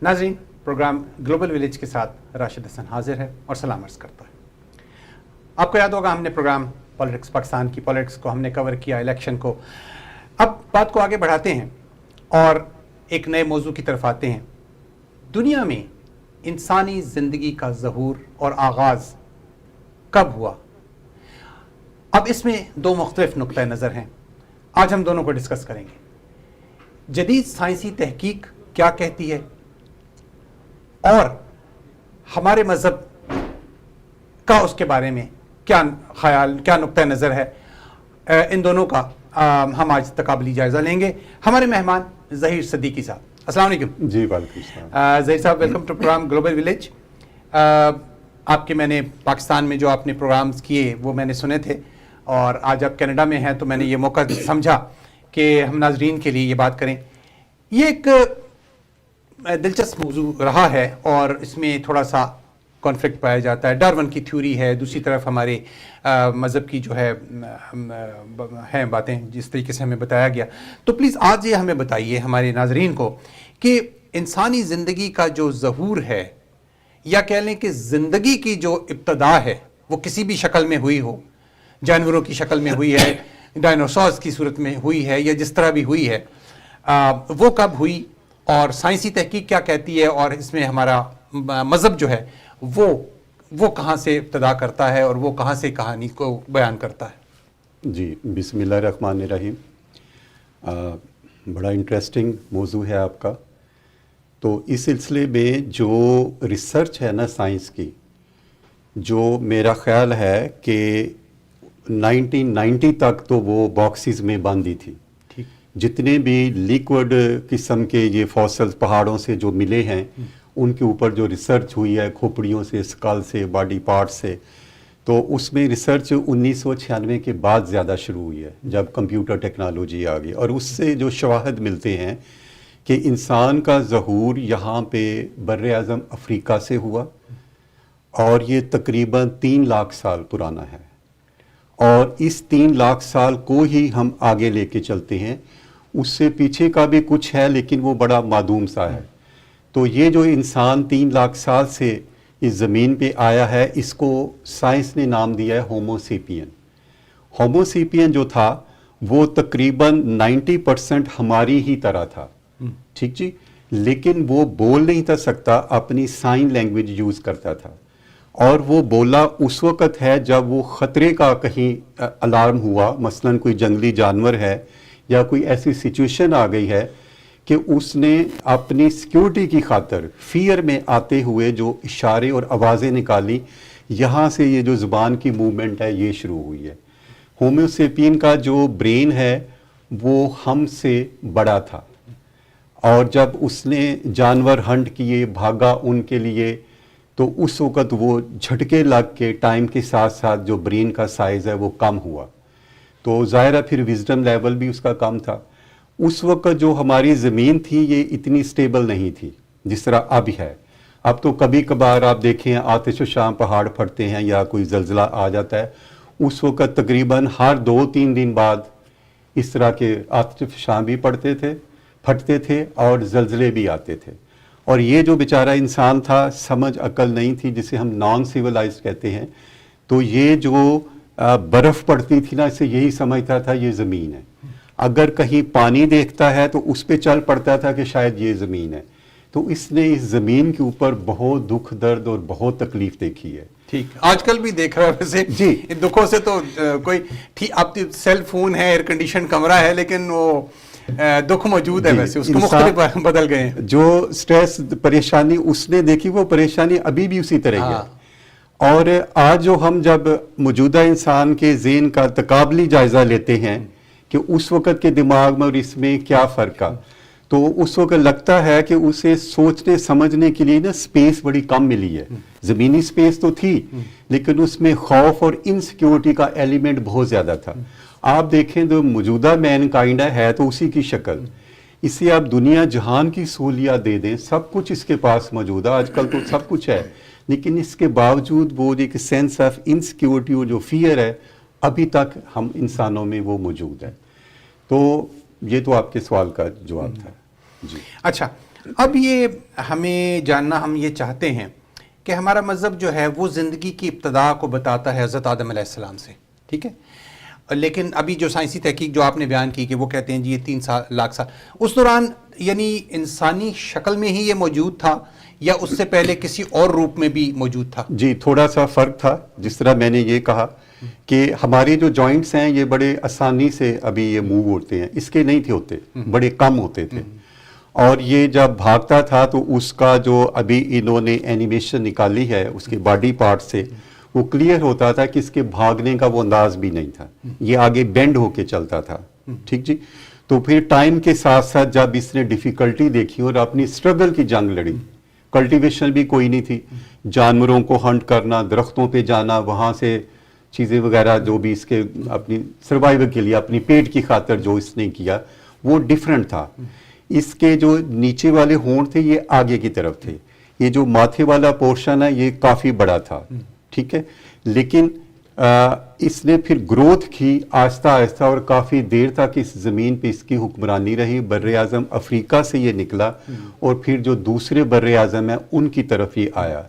ناظرین، programme global village کے ساتھ راشد حسن حاضر ہے اور سلام عرض کرتا ہے۔ آپ کو یاد ہوگا ہم نے پروگرام پالیٹکس پاکستان کی پالیٹکس کو ہم نے کور کیا، الیکشن کو۔ اب بات کو آگے بڑھاتے ہیں اور ایک نئے موضوع کی طرف آتے ہیں۔ دنیا میں انسانی زندگی کا ظہور اور آغاز کب ہوا؟ اب اس میں دو مختلف نقطہ نظر ہیں، آج ہم دونوں کو ڈسکس کریں گے۔ جدید سائنسی تحقیق کیا کہتی ہے اور ہمارے مذہب کا اس کے بارے میں کیا خیال، کیا نقطہ نظر ہے، ان دونوں کا ہم آج تقابلی جائزہ لیں گے۔ ہمارے مہمان ظہیر صدیقی صاحب، السلام علیکم۔ جی وعلیکم السلام۔ ظہیر صاحب، welcome to programme global village. آپ کے میں نے پاکستان میں جو آپ نے پروگرامز کیے وہ میں نے سنے تھے، اور آج آپ کینیڈا میں ہیں تو میں نے یہ موقع سمجھا کہ ہم ناظرین کے لیے یہ بات کریں۔ یہ ایک دلچسپ موضوع رہا ہے اور اس میں تھوڑا سا کانفلکٹ پایا جاتا ہے۔ ڈارون کی تھیوری ہے، دوسری طرف ہمارے مذہب کی جو ہے ہیں باتیں جس طریقے سے ہمیں بتایا گیا۔ تو پلیز آج یہ ہمیں بتائیے ہمارے ناظرین کو کہ انسانی زندگی کا جو ظہور ہے، یا کہہ لیں کہ زندگی کی جو ابتدا ہے، وہ کسی بھی شکل میں ہوئی ہو، جانوروں کی شکل میں ہوئی ہے، ڈائنوسارز کی صورت میں ہوئی ہے، یا جس طرح بھی ہوئی ہے، وہ کب ہوئی اور سائنسی تحقیق کیا کہتی ہے، اور اس میں ہمارا مذہب جو ہے وہ کہاں سے ابتدا کرتا ہے اور وہ کہاں سے کہانی کو بیان کرتا ہے؟ جی بسم اللہ الرحمن الرحیم۔ بڑا انٹرسٹنگ موضوع ہے آپ کا۔ تو اس سلسلے میں جو ریسرچ ہے نا سائنس کی، جو میرا خیال ہے کہ 1990 تک تو وہ باکسز میں باندھی تھی۔ جتنے بھی لیکوڈ قسم کے یہ فوسلز پہاڑوں سے جو ملے ہیں، ان کے اوپر جو ریسرچ ہوئی ہے کھوپڑیوں سے، اسکل سے، باڈی پارٹ سے، تو اس میں ریسرچ 1996 کے بعد زیادہ شروع ہوئی ہے جب کمپیوٹر ٹیکنالوجی آ گئی، اور اس سے جو شواہد ملتے ہیں کہ انسان کا ظہور یہاں پہ بر اعظم افریقہ سے ہوا، اور یہ تقریباً 3 لاکھ سال پرانا ہے، اور اس 3 لاکھ سال کو ہی ہم آگے لے کے چلتے ہیں۔ اس سے پیچھے کا بھی کچھ ہے لیکن وہ بڑا معدوم سا ہے۔ تو یہ جو انسان 3 لاکھ سال سے اس زمین پہ آیا ہے، اس کو سائنس نے نام دیا ہے ہومو سیپین۔ ہومو سیپین جو تھا وہ تقریباً 90% ہماری ہی طرح تھا، ٹھیک جی، لیکن وہ بول نہیں تھا سکتا، اپنی سائن لینگویج یوز کرتا تھا، اور وہ بولا اس وقت ہے جب وہ خطرے کا کہیں الارم ہوا، مثلاً کوئی جنگلی جانور ہے یا کوئی ایسی سچویشن آ گئی ہے کہ اس نے اپنی سیکیورٹی کی خاطر فیئر میں آتے ہوئے جو اشارے اور آوازیں نکالی، یہاں سے یہ جو زبان کی موومنٹ ہے یہ شروع ہوئی ہے۔ ہومو سیپین کا جو برین ہے وہ ہم سے بڑا تھا، اور جب اس نے جانور ہنٹ کیے، بھاگا ان کے لیے، تو اس وقت وہ جھٹکے لگ کے ٹائم کے ساتھ ساتھ جو برین کا سائز ہے وہ کم ہوا، تو ظاہر ہے پھر وزڈم لیول بھی اس کا کم تھا۔ اس وقت جو ہماری زمین تھی یہ اتنی سٹیبل نہیں تھی جس طرح اب ہے۔ اب تو کبھی کبھار آپ دیکھیں آتش و شام پہاڑ پھٹتے ہیں یا کوئی زلزلہ آ جاتا ہے، اس وقت تقریباً ہر 2-3 دن بعد اس طرح کے آتش و شام بھی پھٹتے تھے اور زلزلے بھی آتے تھے۔ اور یہ جو بیچارہ انسان تھا، سمجھ عقل نہیں تھی، جسے ہم نان سیولائزڈ کہتے ہیں، تو یہ جو برف پڑتی تھی نا، اسے یہی سمجھتا تھا یہ زمین ہے۔ اگر کہیں پانی دیکھتا ہے تو اس پہ چل پڑتا تھا کہ شاید یہ زمین ہے۔ تو اس نے اس زمین کے اوپر بہت دکھ درد اور بہت تکلیف دیکھی ہے۔ ٹھیک، آج کل بھی دیکھ رہا ہے ویسے جی، دکھوں سے تو کوئی ٹھیک، اب سیل فون ہے، ایئر کنڈیشن کمرہ ہے، لیکن وہ دکھ موجود ہے، ویسے اس کو مختلف بدل گئے ہیں۔ جو سٹریس پریشانی اس نے دیکھی وہ پریشانی ابھی بھی اسی طرح ہے۔ اور آج جو ہم جب موجودہ انسان کے ذہن کا تقابلی جائزہ لیتے ہیں کہ اس وقت کے دماغ میں اور اس میں کیا فرق ہے، تو اس وقت لگتا ہے کہ اسے سوچنے سمجھنے کے لیے نا سپیس بڑی کم ملی ہے۔ زمینی سپیس تو تھی لیکن اس میں خوف اور انسیکیورٹی کا ایلیمنٹ بہت زیادہ تھا۔ آپ دیکھیں جو موجودہ مین کائنڈ ہے تو اسی کی شکل، اسے آپ دنیا جہان کی سہولیات دے دیں، سب کچھ اس کے پاس موجود ہے، آج کل تو سب کچھ ہے، لیکن اس کے باوجود وہ ایک سینس آف انسیکیورٹی اور جو فیئر ہے ابھی تک ہم انسانوں میں وہ موجود ہے۔ تو یہ تو آپ کے سوال کا جواب تھا۔ جی اچھا، اب یہ ہمیں جاننا، ہم یہ چاہتے ہیں کہ ہمارا مذہب جو ہے وہ زندگی کی ابتدا کو بتاتا ہے حضرت آدم علیہ السلام سے، ٹھیک ہے، لیکن ابھی جو سائنسی تحقیق جو آپ نے بیان کی کہ وہ کہتے ہیں جی یہ 3 لاکھ سال، اس دوران یعنی انسانی شکل میں ہی یہ موجود تھا یا اس سے پہلے کسی اور روپ میں بھی موجود تھا؟ جی تھوڑا سا فرق تھا. جس طرح میں نے یہ کہا کہ ہمارے جو جوائنٹس ہیں یہ بڑے آسانی سے ابھی یہ موو ہوتے ہیں، اس کے نہیں تھے ہوتے، بڑے کم ہوتے تھے. اور یہ جب بھاگتا تھا تو اس کا جو ابھی انہوں نے اینیمیشن نکالی ہے اس کے باڈی پارٹ سے، وہ کلیئر ہوتا تھا کہ اس کے بھاگنے کا وہ انداز بھی نہیں تھا، یہ آگے بینڈ ہو کے چلتا تھا. ٹھیک جی. تو پھر ٹائم کے ساتھ ساتھ جب اس نے ڈیفیکلٹی دیکھی اور اپنی اسٹرگل کی جنگ لڑی، کلٹیویشن بھی کوئی نہیں تھی، جانوروں کو ہنٹ کرنا، درختوں پہ جانا، وہاں سے چیزیں وغیرہ جو بھی اس کے اپنی سروائیول کے لیے اپنی پیٹ کی خاطر جو اس نے کیا وہ ڈیفرنٹ تھا. اس کے جو نیچے والے ہونٹ تھے یہ آگے کی طرف تھے، یہ جو ماتھے والا پورشن ہے یہ کافی بڑا تھا. ٹھیک ہے. لیکن اس نے پھر گروتھ کی آہستہ آہستہ اور کافی دیر تک اس زمین پہ اس کی حکمرانی رہی. بر اعظم افریقہ سے یہ نکلا اور پھر جو دوسرے بر اعظم ہیں ان کی طرف یہ آیا.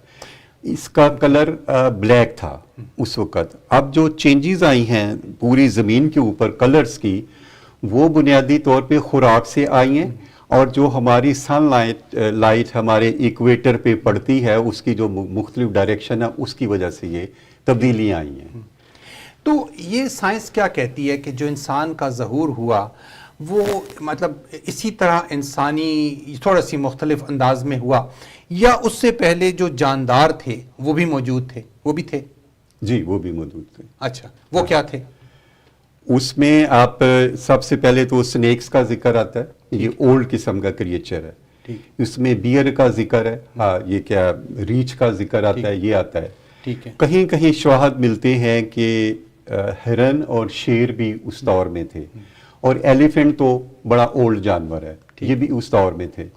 اس کا کلر بلیک تھا اس وقت. اب جو چینجز آئی ہیں پوری زمین کے اوپر کلرز کی، وہ بنیادی طور پہ خوراک سے آئی ہیں، اور جو ہماری سن لائٹ ہمارے ایکویٹر پہ پڑتی ہے اس کی جو مختلف ڈائریکشن ہے اس کی وجہ سے یہ تبدیلیاں آئی ہیں. تو یہ سائنس کیا کہتی ہے کہ جو انسان کا ظہور ہوا وہ مطلب اسی طرح انسانی تھوڑا سی مختلف انداز میں ہوا، یا اس سے پہلے جو جاندار تھے وہ بھی موجود تھے؟ وہ بھی تھے؟ جی وہ بھی موجود تھے. اچھا وہ کیا تھے؟ اس میں آپ سب سے پہلے تو سنیکس کا ذکر آتا ہے، یہ اولڈ قسم کا کریچر ہے. اس میں بیئر کا ذکر ہے، یہ کیا ریچھ کا ذکر آتا ہے، یہ آتا ہے. کہیں کہیں شواہد ملتے ہیں کہ ہرن اور شیر بھی اس دور میں تھے، اور ایلیفنٹ تو بڑا اولڈ جانور ہے، یہ بھی اس دور میں تھے.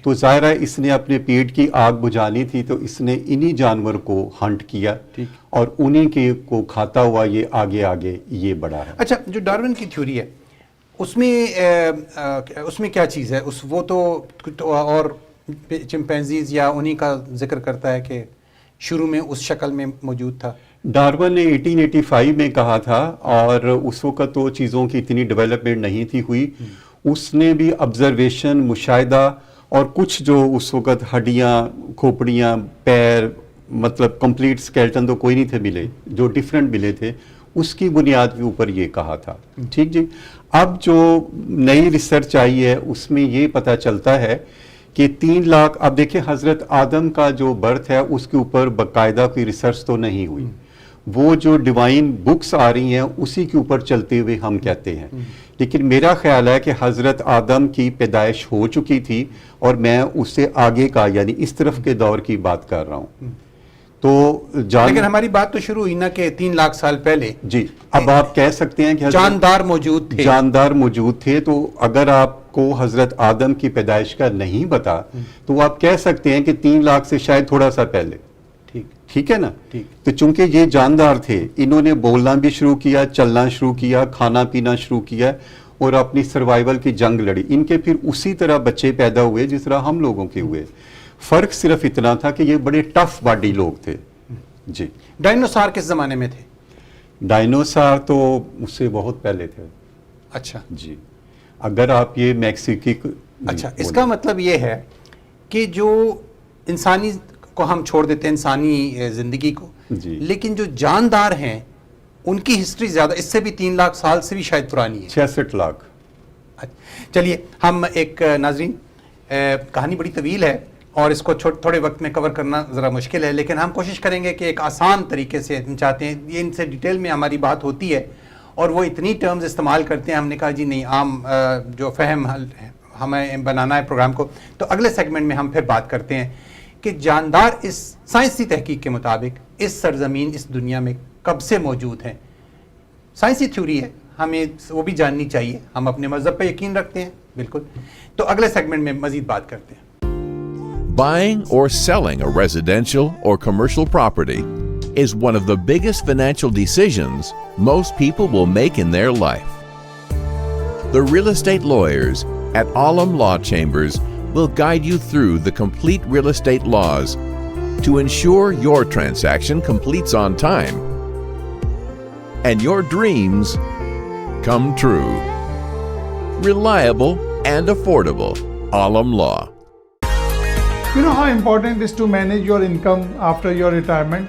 تو ظاہر ہے اس نے اپنے پیٹ کی آگ بجھانی تھی تو اس نے انہی جانور کو ہنٹ کیا اور انہی کے کو کھاتا ہوا یہ آگے آگے یہ بڑا ہے. اچھا جو ڈارون کی تھیوری ہے اس میں کیا چیز ہے؟ وہ تو اور چمپینزیز یا انہی کا ذکر کرتا ہے کہ شروع میں اس شکل میں موجود تھا. ڈارون نے 1885 میں کہا تھا، اور اس وقت تو چیزوں کی اتنی ڈیولپمنٹ نہیں تھی ہوئی. اس نے بھی آبزرویشن، مشاہدہ، اور کچھ جو اس وقت ہڈیاں، کھوپڑیاں، پیر، مطلب کمپلیٹ سکیلٹن تو کوئی نہیں تھے ملے، جو ڈیفرنٹ ملے تھے اس کی بنیاد کے اوپر یہ کہا تھا. ٹھیک جی. اب جو نئی ریسرچ آئی ہے اس میں یہ پتہ چلتا ہے کہ 3 لاکھ، اب دیکھیں حضرت آدم کا جو برتھ ہے اس کے اوپر باقاعدہ کوئی ریسرچ تو نہیں ہوئی، وہ جو ڈیوائن بکس آ رہی ہیں اسی کے اوپر چلتے ہوئے ہم کہتے ہیں. لیکن میرا خیال ہے کہ حضرت آدم کی پیدائش ہو چکی تھی، اور میں اس سے آگے کا یعنی اس طرف کے دور کی بات کر رہا ہوں. تو لیکن ہماری بات تو شروع ہوئی نا کہ 3 لاکھ سال پہلے جی اب آپ کہہ سکتے ہیں کہ جاندار موجود تھے. جاندار موجود تھے. تو اگر آپ کو حضرت آدم کی پیدائش کا نہیں پتا تو آپ کہہ سکتے ہیں کہ 3 لاکھ سے شاید تھوڑا سا پہلے. ٹھیک ہے نا. تو چونکہ یہ جاندار تھے، انہوں نے بولنا بھی شروع کیا، چلنا شروع کیا، کھانا پینا شروع کیا، اور اپنی سروائیول کی جنگ لڑی. ان کے پھر اسی طرح بچے پیدا ہوئے جس طرح ہم لوگوں کے ہوئے. فرق صرف اتنا تھا کہ یہ بڑے ٹف باڈی لوگ تھے. جی. ڈائنوسار کس زمانے میں تھے؟ ڈائنوسار تو اس سے بہت پہلے تھے. اچھا جی. اگر آپ یہ میکسیکی اچھا اس کا مطلب یہ ہے کہ جو انسانی کو ہم چھوڑ دیتے ہیں، انسانی زندگی کو، لیکن جو جاندار ہیں ان کی ہسٹری زیادہ، اس سے بھی 3 لاکھ سال سے بھی شاید پرانی ہے. 66 لاکھ. چلیے ہم ایک ناظرین کہانی بڑی طویل ہے اور اس کو تھوڑے وقت میں کور کرنا ذرا مشکل ہے، لیکن ہم کوشش کریں گے کہ ایک آسان طریقے سے ہم چاہتے ہیں، یہ ان سے ڈیٹیل میں ہماری بات ہوتی ہے اور وہ اتنی ٹرمز استعمال کرتے ہیں، ہم نے کہا جی نہیں، عام جو فہم ہمیں بنانا ہے پروگرام کو. تو اگلے سیگمنٹ میں ہم پھر بات کرتے ہیں کہ جاندار اس سائنسی تحقیق کے مطابق اس سرزمین، اس دنیا میں کب سے موجود ہیں. سائنسی تھیوری ہے، ہمیں وہ بھی جاننی چاہیے، ہم اپنے مذہب پہ یقین رکھتے ہیں بالکل. تو اگلے سیگمنٹ میں مزید بات کرتے ہیں. Buying or selling a residential or commercial property is one of the biggest financial decisions most people will make in their life. The real estate lawyers at Alam Law Chambers will guide you through the complete real estate laws to ensure your transaction completes on time and your dreams come true. Reliable and affordable. Alam Law. You know how important it is to manage your income after your retirement?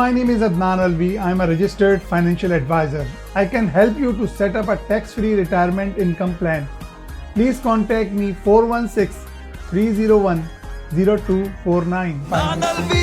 My name is Adnan Alvi. I am a registered financial advisor. I can help you to set up a tax-free retirement income plan. Please contact me 416-301-0249. Adnan Alvi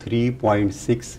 3.6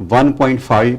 1.5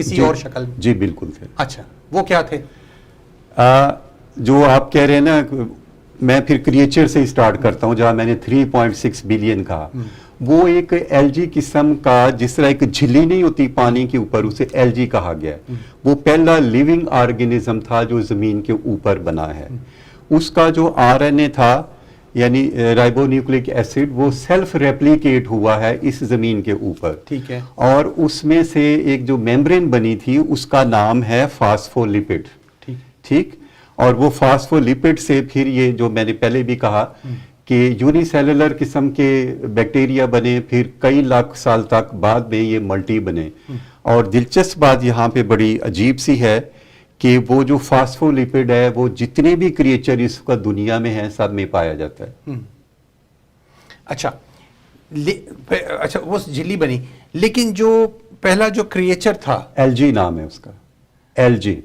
کسی جی, اور شکل میں؟ جی بالکل تھے. اچھا وہ کیا تھے؟ جو آپ کہہ رہے ہیں نا, میں پھر کریچر سے اسٹارٹ کرتا ہوں جہاں میں نے 3.6 بلین کہا. وہ ایک ایلجی قسم کا, جس طرح ایک جھلی نہیں ہوتی پانی کے اوپر, اسے ایلجی کہا گیا ہے. وہ پہلا لیونگ آرگینزم تھا جو زمین کے اوپر بنا ہے. اس کا جو آر این اے تھا یعنی رائبو نیوکلک ایسڈ, وہ سیلف ریپلیکیٹ ہوا ہے اس زمین کے اوپر. ٹھیک ہے. اور اس میں سے ایک جو میمبرین بنی تھی اس کا نام ہے فاسفولیپڈ. ٹھیک. اور وہ فاسفولیپڈ سے پھر یہ جو میں نے پہلے بھی کہا کہ یونی سیلولر قسم کے بیکٹیریا بنے, پھر کئی لاکھ سال تک بعد میں یہ ملٹی بنے. اور دلچسپ بات یہاں پہ بڑی عجیب سی ہے کہ وہ جو فاسفولیپڈ ہے وہ جتنے بھی کریچر اس کا دنیا میں ہیں سب میں پایا جاتا ہے. اچھا اچھا وہ جھلی بنی, لیکن جو پہلا جو کریچر تھا ایل جی نام ہے اس کا, ایل جی,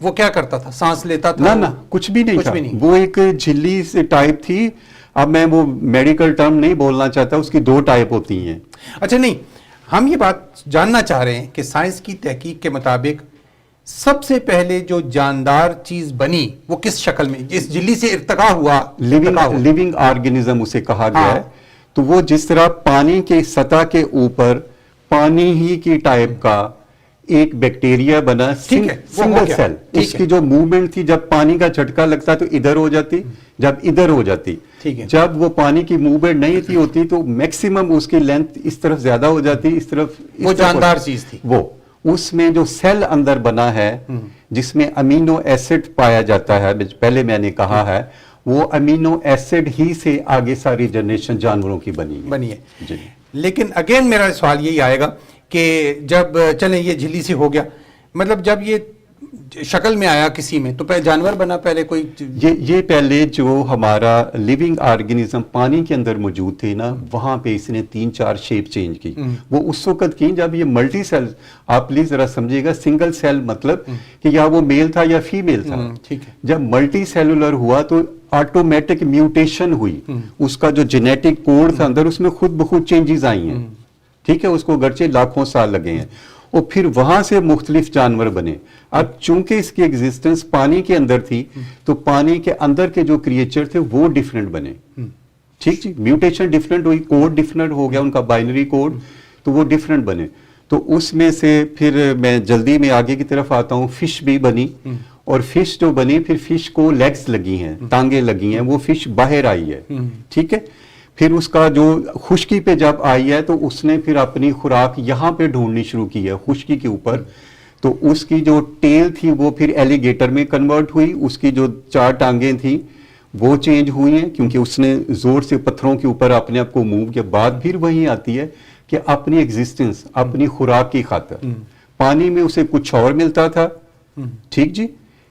وہ کیا کرتا تھا؟ سانس لیتا تھا؟ نہ کچھ بھی نہیں تھا. وہ ایک جھلی سے ٹائپ تھی. اب میں وہ میڈیکل ٹرم نہیں بولنا چاہتا, اس کی 2 ٹائپ ہوتی ہیں. اچھا نہیں, ہم یہ بات جاننا چاہ رہے ہیں کہ سائنس کی تحقیق کے مطابق سب سے پہلے جو جاندار چیز بنی وہ کس شکل میں, جس جھلی سے ارتقا ہوا؟ لیونگ آرگینزم اسے کہا گیا ہے. تو وہ جس طرح پانی کے سطح کے اوپر پانی ہی کی ٹائپ کا ایک بیکٹیریا بنا, سنگل سیل. اس کی جو موومنٹ تھی, جب پانی کا جھٹکا لگتا تو ادھر ہو جاتی, جب ادھر ہو جاتی. جب وہ پانی کی موومنٹ نہیں تھی ہوتی تو میکسیمم اس کی لینتھ اس طرف زیادہ ہو جاتی, اس طرف. وہ جاندار چیز تھی. وہ اس میں جو سیل اندر بنا ہے جس میں امینو ایسڈ پایا جاتا ہے, پہلے میں نے کہا ہے, وہ امینو ایسڈ ہی سے آگے ساری جنریشن جانوروں کی بنی ہے. جی. لیکن اگین میرا سوال یہی آئے گا کہ جب چلیں یہ جھلی سی ہو گیا, مطلب جب یہ شکل میں آیا کسی میں تو پہلے جانور بنا, پہلے کوئی یہ پہلے جو ہمارا لیونگ آرگینزم پانی کے اندر موجود تھے نا, وہاں پہ اس نے 3-4 شیپ چینج کی. وہ اس وقت کی جب یہ ملٹی سیل, آپ پلیز ذرا سمجھے گا, سنگل سیل مطلب کہ یا وہ میل تھا یا فیمیل تھا. جب ملٹی سیلولر ہوا تو آٹومیٹک میوٹیشن ہوئی, اس کا جو جینیٹک کوڈ تھا اندر اس میں خود بخود چینجز آئی ہیں. ٹھیک ہے, اس کو گرچہ لاکھوں سال لگے ہیں. اور پھر وہاں سے مختلف جانور بنے. اب چونکہ اس کی ایگزسٹنس پانی کے اندر تھی تو پانی کے اندر کے جو کریچر تھے وہ ڈیفرنٹ بنے. ٹھیک جی, میوٹیشن ڈیفرنٹ ہوئی, کوڈ ڈیفرنٹ ہو گیا, ان کا بائنری کوڈ, تو وہ ڈیفرنٹ بنے. تو اس میں سے پھر میں جلدی میں آگے کی طرف آتا ہوں. فش بھی بنی, اور فش جو بنی پھر فش کو لیگز لگی ہیں, ٹانگیں لگی ہیں, وہ فش باہر آئی ہے. ٹھیک ہے. پھر اس کا جو خشکی پہ جب آئی ہے تو اس نے پھر اپنی خوراک یہاں پہ ڈھونڈنی شروع کی ہے, خشکی کے اوپر. تو اس کی جو ٹیل تھی وہ پھر ایلیگیٹر میں کنورٹ ہوئی. اس کی جو 4 ٹانگیں تھیں وہ چینج ہوئی ہیں کیونکہ اس نے زور سے پتھروں کے اوپر اپنے آپ کو موو کیا. بعد پھر وہی آتی ہے کہ اپنی ایگزسٹنس, اپنی خوراک کی خاطر پانی میں اسے کچھ اور ملتا تھا. ٹھیک جی,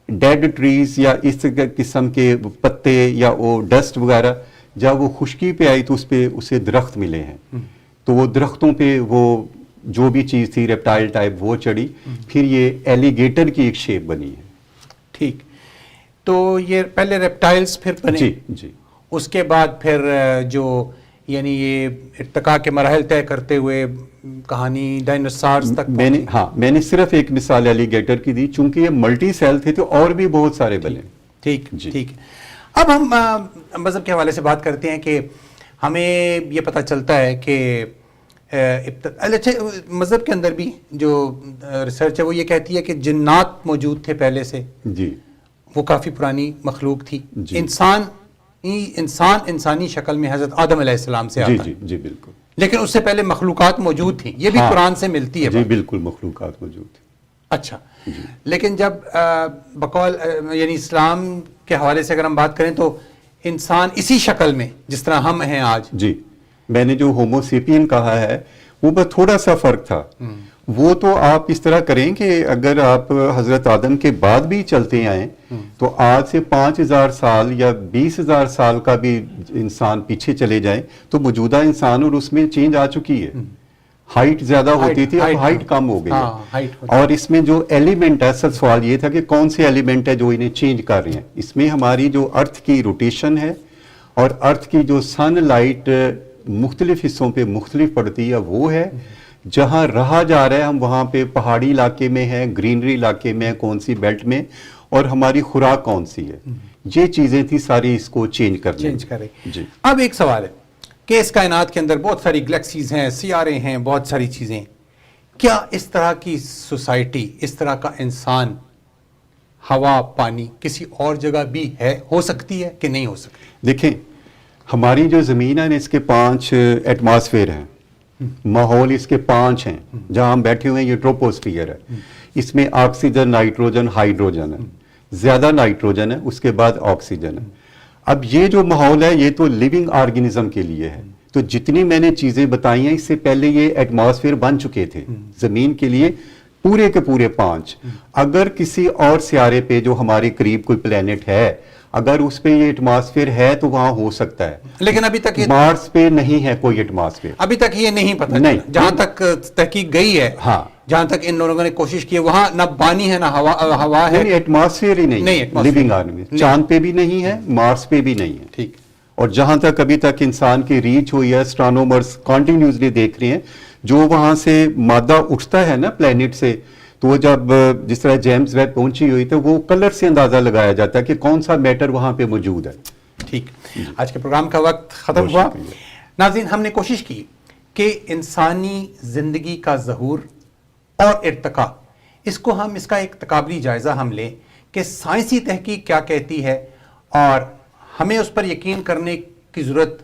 ڈیڈ ٹریز یا اس قسم کے پتے یا وہ ڈسٹ وغیرہ, جب وہ خشکی پہ آئی تو اس پہ اسے درخت ملے ہیں. تو وہ درختوں پہ وہ جو بھی چیز تھی ریپٹائل ٹائپ وہ چڑھی, پھر یہ ایلیگیٹر کی ایک شیپ بنی ہے. ٹھیک. تو یہ پہلے ریپٹائلز پھر بنے. جی جی. اس کے بعد پھر جو یعنی یہ ارتقاء کے مراحل طے کرتے ہوئے کہانی ڈائنوسارز تک میں نے صرف ایک مثال ایلیگیٹر کی دی, چونکہ یہ ملٹی سیل تھے تو اور بھی بہت سارے بنے. ٹھیک ٹھیک. اب ہم مذہب کے حوالے سے بات کرتے ہیں کہ ہمیں یہ پتہ چلتا ہے کہ اچھا مذہب کے اندر بھی جو ریسرچ ہے وہ یہ کہتی ہے کہ جنات موجود تھے پہلے سے. جی. وہ کافی پرانی مخلوق تھی. جی. انسانی شکل میں حضرت آدم علیہ السلام سے آتا ہے. جی جی بالکل. لیکن اس سے پہلے مخلوقات موجود تھیں, یہ بھی قرآن سے ملتی ہے. جی بالکل مخلوقات موجود تھی. اچھا. لیکن جب بقول یعنی اسلام کے حوالے سے اگر ہم بات کریں تو انسان اسی شکل میں جس طرح ہم ہیں آج. جی, میں نے جو ہومو سیپین کہا ہے وہ بس تھوڑا سا فرق تھا. وہ تو آپ اس طرح کریں کہ اگر آپ حضرت آدم کے بعد بھی چلتے آئیں تو آج سے 5000 سال یا 20000 سال کا بھی انسان پیچھے چلے جائیں تو موجودہ انسان اور اس میں چینج آ چکی ہے. ہائٹ زیادہ ہوتی تھی, اب ہائٹ کم ہو گئی ہے. اور اس میں جو ایلیمنٹ ہے, اصل سوال یہ تھا کہ کون سے ایلیمنٹ ہے جو انہیں چینج کر رہے ہیں. اس میں ہماری جو ارتھ کی روٹیشن ہے اور ارتھ کی جو سن لائٹ مختلف حصوں پہ مختلف پڑتی ہے وہ ہے, جہاں رہا جا رہا ہے ہم وہاں پہ پہاڑی علاقے میں ہیں، گرینری علاقے میں ہیں، کون سی بیلٹ میں، اور ہماری خوراک کون سی ہے، یہ چیزیں تھی ساری اس کو چینج کرے. جی. اب ایک سوال ہے کہ اس کائنات کے اندر بہت ساری گلیکسیز ہیں، سیارے ہیں، بہت ساری چیزیں ہیں. کیا اس طرح کی سوسائٹی، اس طرح کا انسان، ہوا، پانی کسی اور جگہ بھی ہو سکتی ہے کہ نہیں ہو سکتی؟ دیکھیں ہماری جو زمین ہے اس کے 5 ایٹماسفیئر ہیں، ماحول اس کے 5 ہیں. جہاں ہم بیٹھے ہوئے ہیں یہ ٹروپوسفیئر ہے. اس میں آکسیجن، نائٹروجن، ہائیڈروجن ہے. زیادہ نائٹروجن ہے، اس کے بعد آکسیجن ہے. اب یہ جو ماحول ہے یہ تو لیونگ آرگنزم کے لیے ہے. تو جتنی میں نے چیزیں بتائی ہیں اس سے پہلے یہ ایٹماسفیئر بن چکے تھے زمین کے لیے، پورے کے پورے 5. اگر کسی اور سیارے پہ جو ہمارے قریب کوئی پلینٹ ہے، اگر اس پہ یہ ایٹماسفیئر ہے تو وہاں ہو سکتا ہے، لیکن ابھی تک مارس پہ نہیں ہے کوئی ایٹماسفیئر. ابھی تک یہ نہیں پتا نہیں. جہاں تک تحقیق گئی ہے، ہاں، جہاں تک ان لوگوں نے کوشش کی ہے، وہاں نہ پانی ہے نہ ہوا ہے. نہیں ایٹماسفیئر ہی نہیں ہے لیونگ آرگنزم. چاند پہ بھی نہیں ہے، مارس پہ بھی نہیں ہے. ٹھیک. اور جہاں تک ابھی تک انسان کی ریچ ہوئی ہے، اسٹرانومرز کنٹینیوسلی دیکھ رہے ہیں، جو وہاں سے مادہ اٹھتا ہے نا پلینٹ سے، تو وہ جب جس طرح جیمز ویب پہنچی ہوئی تو وہ کلر سے اندازہ لگایا جاتا ہے کہ کون سا میٹر وہاں پہ موجود ہے. ٹھیک. آج کے پروگرام کا وقت ختم ہوا. ناظرین، ہم نے کوشش کی کہ انسانی زندگی کا ظہور اور ارتقاء، اس کو ہم اس کا ایک تقابلی جائزہ ہم لیں کہ سائنسی تحقیق کیا کہتی ہے، اور ہمیں اس پر یقین کرنے کی ضرورت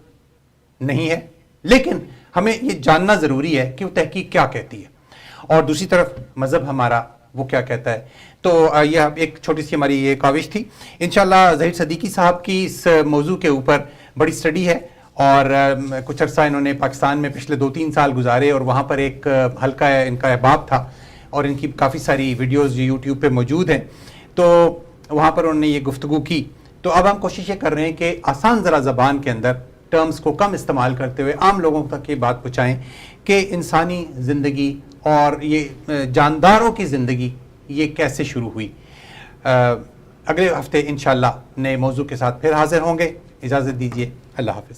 نہیں ہے، لیکن ہمیں یہ جاننا ضروری ہے کہ وہ تحقیق کیا کہتی ہے، اور دوسری طرف مذہب ہمارا وہ کیا کہتا ہے. تو یہ ایک چھوٹی سی ہماری یہ کاوش تھی. انشاءاللہ ظہیر صدیقی صاحب کی اس موضوع کے اوپر بڑی سٹڈی ہے، اور کچھ عرصہ انہوں نے پاکستان میں پچھلے 2-3 سال گزارے، اور وہاں پر ایک حلقہ ان کا احباب تھا، اور ان کی کافی ساری ویڈیوز یوٹیوب پہ موجود ہیں. تو وہاں پر انہوں نے یہ گفتگو کی. تو اب ہم کوشش یہ کر رہے ہیں کہ آسان ذرا زبان کے اندر ٹرمز کو کم استعمال کرتے ہوئے عام لوگوں تک یہ بات پہنچائیں کہ انسانی زندگی اور یہ جانداروں کی زندگی یہ کیسے شروع ہوئی. اگلے ہفتے انشاءاللہ نئے موضوع کے ساتھ پھر حاضر ہوں گے. اجازت دیجیے. اللہ حافظ.